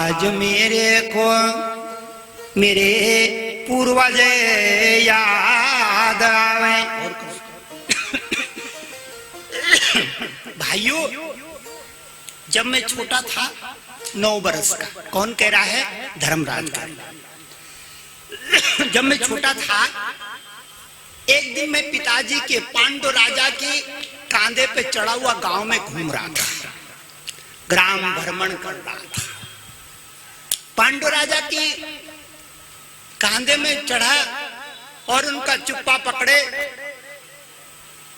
आज मेरे को मेरे पूर्वज याद आवे। भाइयों, जब मैं छोटा था 9 बरस का, कौन कह रहा है? धर्मराज का। जब मैं छोटा था, एक दिन मैं पिताजी के पांडु राजा के कांधे पे चढ़ा हुआ गांव में घूम रहा था, ग्राम भ्रमण कर रहा था। पांडु राजा के कांधे में चढ़ा और उनका चुप्पा पकड़े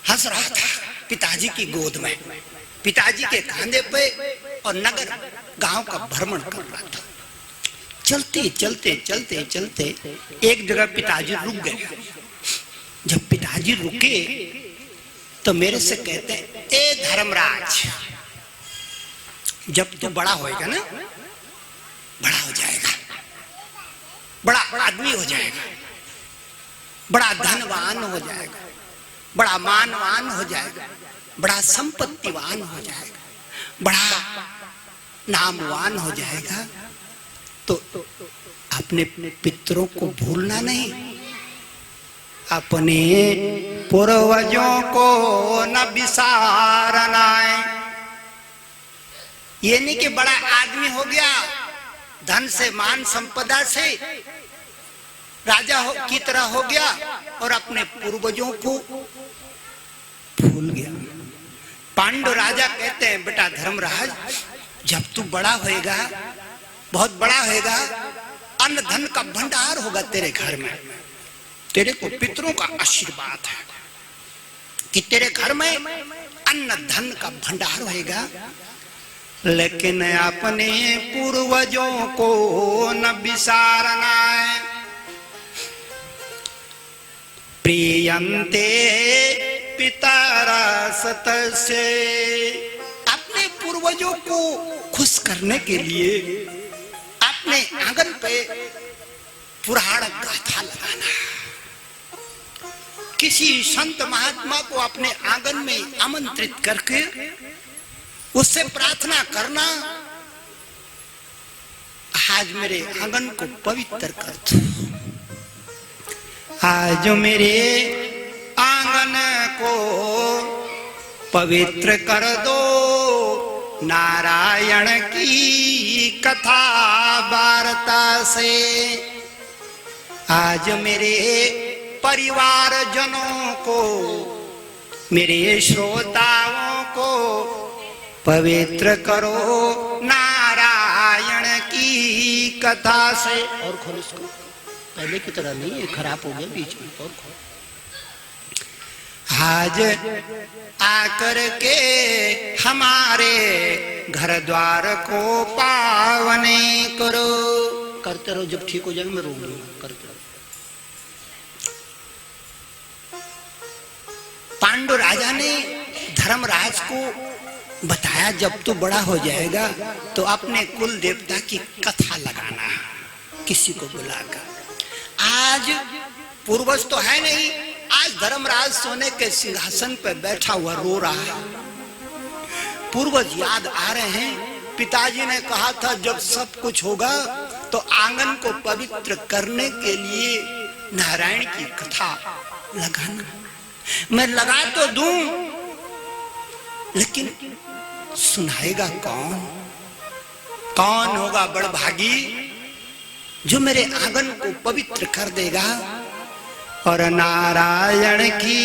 हंस रहा था पिताजी की गोद में, पिताजी के कांधे पे, और नगर गांव का भ्रमण कर रहा था। चलते चलते चलते चलते एक जगह पिताजी रुक गए। जब पिताजी रुके तो मेरे से कहते हैं, ए धर्मराज, जब तू बड़ा होएगा ना, बड़ा हो जाएगा, बड़ा आदमी हो जाएगा, बड़ा धनवान हो जाएगा, बड़ा मानवान हो जाएगा, बड़ा संपत्तिवान हो जाएगा, बड़ा नामवान हो जाएगा, तो अपने पितरों को भूलना नहीं, अपने पूर्वजों को न बिसारना है। ये नहीं कि बड़ा आदमी हो गया, धन से मान संपदा से राजा की तरह हो गया और अपने पूर्वजों को भूल गया। पांडु राजा कहते हैं, बेटा धर्मराज, जब तू बड़ा होएगा, बहुत बड़ा होएगा, अन्न धन का भंडार होगा तेरे घर में। तेरे को पितरों का आशीर्वाद है कि तेरे घर में अन्न धन का भंडार होएगा, लेकिन अपने पूर्वजों को न बिसारना है। प्रियंते पितरा सतसे, अपने पूर्वजों को खुश करने के लिए अपने आंगन पे पुराण गाथा लगाना, किसी संत महात्मा को अपने आंगन में आमंत्रित करके उससे प्रार्थना करना, आज मेरे आंगन को पवित्र कर दो, आज मेरे आंगन को पवित्र कर दो, नारायण की कथा वार्ता से। आज मेरे परिवार जनों को, मेरे श्रोताओं को पवित्र करो नारायण की कथा से। और खोल इसको, पहले की तरह नहीं, ये खराब हो गया बीच में। और खोल। आज आकर के हमारे घर द्वार को पावने करो। करते रहो, जब ठीक हो जाएगा मैं रोक दूंगा, करते रहो। पांडु राजा ने धर्मराज को बताया, जब तू बड़ा हो जाएगा तो अपने कुल देवता की कथा लगाना, किसी को बुलाकर। आज पूर्वज तो है नहीं, आज धर्मराज सोने के सिंहासन पर बैठा हुआ रो रहा है, पूर्वज याद आ रहे हैं। पिताजी ने कहा था, जब सब कुछ होगा तो आंगन को पवित्र करने के लिए नारायण की कथा लगाना। मैं लगा तो दूं, लेकिन सुनाएगा कौन? कौन होगा बड़भागी जो मेरे आंगन को पवित्र कर देगा? और नारायण की,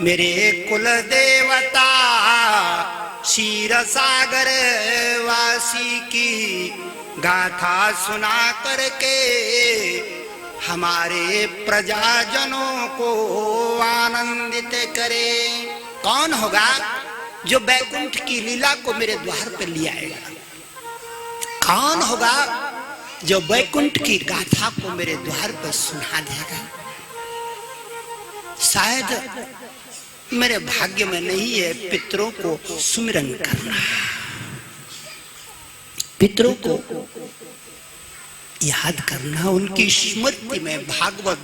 मेरे कुल देवता क्षीर सागर वासी की गाथा सुना करके हमारे प्रजाजनों को आनंदित करे। कौन होगा जो बैकुंठ की लीला को मेरे द्वार पर ले आएगा? कौन होगा जो बैकुंठ की गाथा को मेरे द्वार पर सुना देगा? शायद मेरे भाग्य में नहीं है पितरों को सुमिरन करना, पितरों को याद करना, उनकी स्मृति में भागवत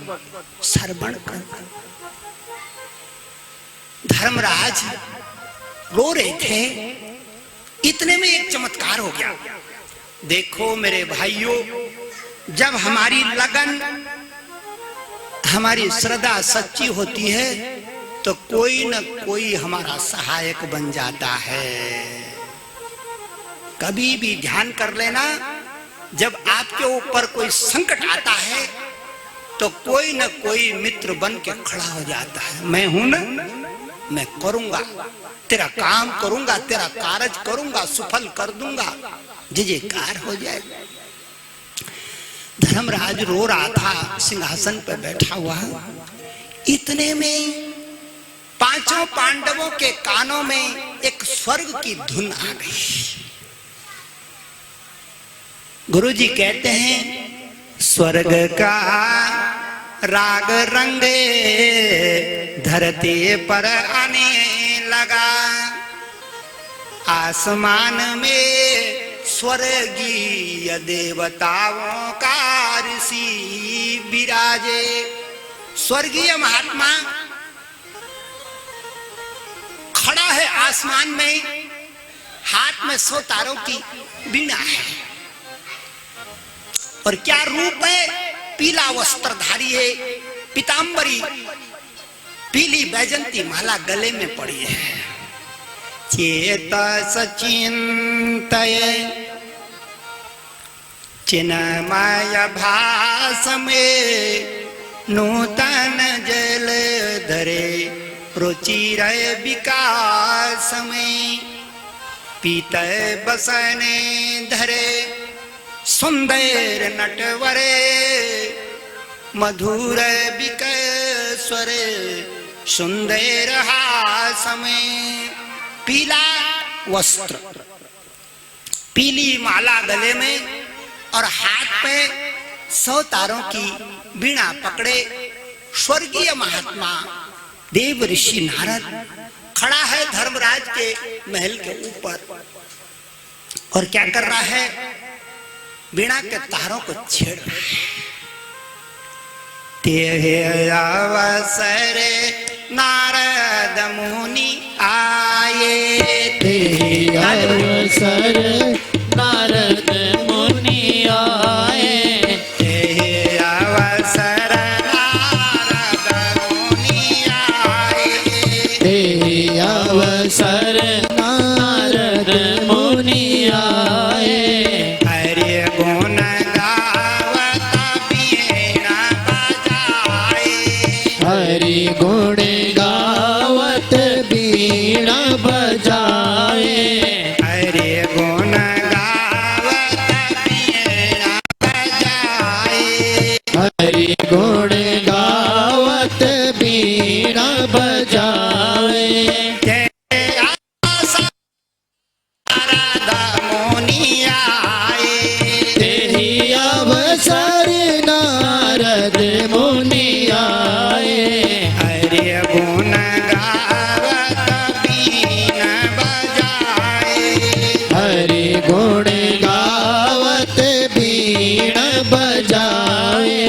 श्रवण करना। धर्मराज रो रहे थे, इतने में एक चमत्कार हो गया। देखो मेरे भाइयों, जब हमारी लगन, हमारी श्रद्धा सच्ची होती है तो कोई न कोई हमारा सहायक बन जाता है। कभी भी ध्यान कर लेना, जब आपके ऊपर कोई संकट आता है तो कोई न कोई मित्र बन के खड़ा हो जाता है। मैं हूं ना, मैं करूंगा, तेरा काम करूंगा, तेरा कारज करूंगा, सफल कर दूंगा, जयकार हो जाएगा। धर्मराज रो रहा था सिंहासन पर बैठा हुआ। इतने में पांचों पांडवों के कानों में एक स्वर्ग की धुन आ गई। गुरुजी कहते हैं, स्वर्ग का राग रंगे धरती पर आने लगा, आसमान में स्वर्गीय देवताओं का ऋषि विराजे। स्वर्गीय महात्मा खड़ा है आसमान में, हाथ में 100 तारों की वीणा है। और क्या रूप है, पीला वस्त्रधारी है, पीतांबरी, पीली बैजंती माला गले में पड़ी है। चेतस चिंतय चिन्मय भास में, नूतन जल धरे रुचिर विकास में, पीतय बसने धरे सुंदर नटवरे, मधुर विकस्वरे सुंदर हास में। पीला वस्त्र, पीली माला गले में और हाथ पे 100 तारों की वीणा पकड़े स्वर्गीय महात्मा देव ऋषि नारद खड़ा है धर्मराज के महल के ऊपर। और क्या कर रहा है, वीणा के तारों को छेड़ रहा है। ते अवसर नारद मुनि आए, ते अवसर नारद मुनि आए, ते अवसर नारद मुनि आए, ते अवसर नारद मुनि आए। हरि गुण गावत बीणा बजाए, हरि गुण गावत बीणा बजाए, हरि गुण गावत बीणा बजाए। हरि गुण गावत बीणा बजाए। मुनि आए, तेहि अवसर नारद मुनि आए, हरि गुण गावत बीणा बजाए, हरि गुण गावत बीणा बजाए।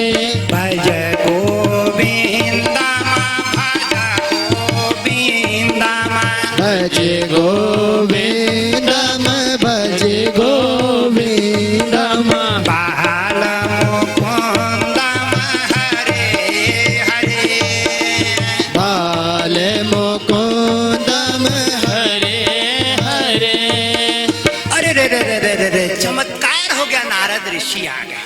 भज गोविंदम भज गोविंदम, भज गोविंदम भज गोविंदम, बाल मुकुंदम हरे हरे, बाल मुकुंदम हरे हरे। अरे रे रे रे रे रे रे, चमत्कार हो गया, नारद ऋषि आ गए।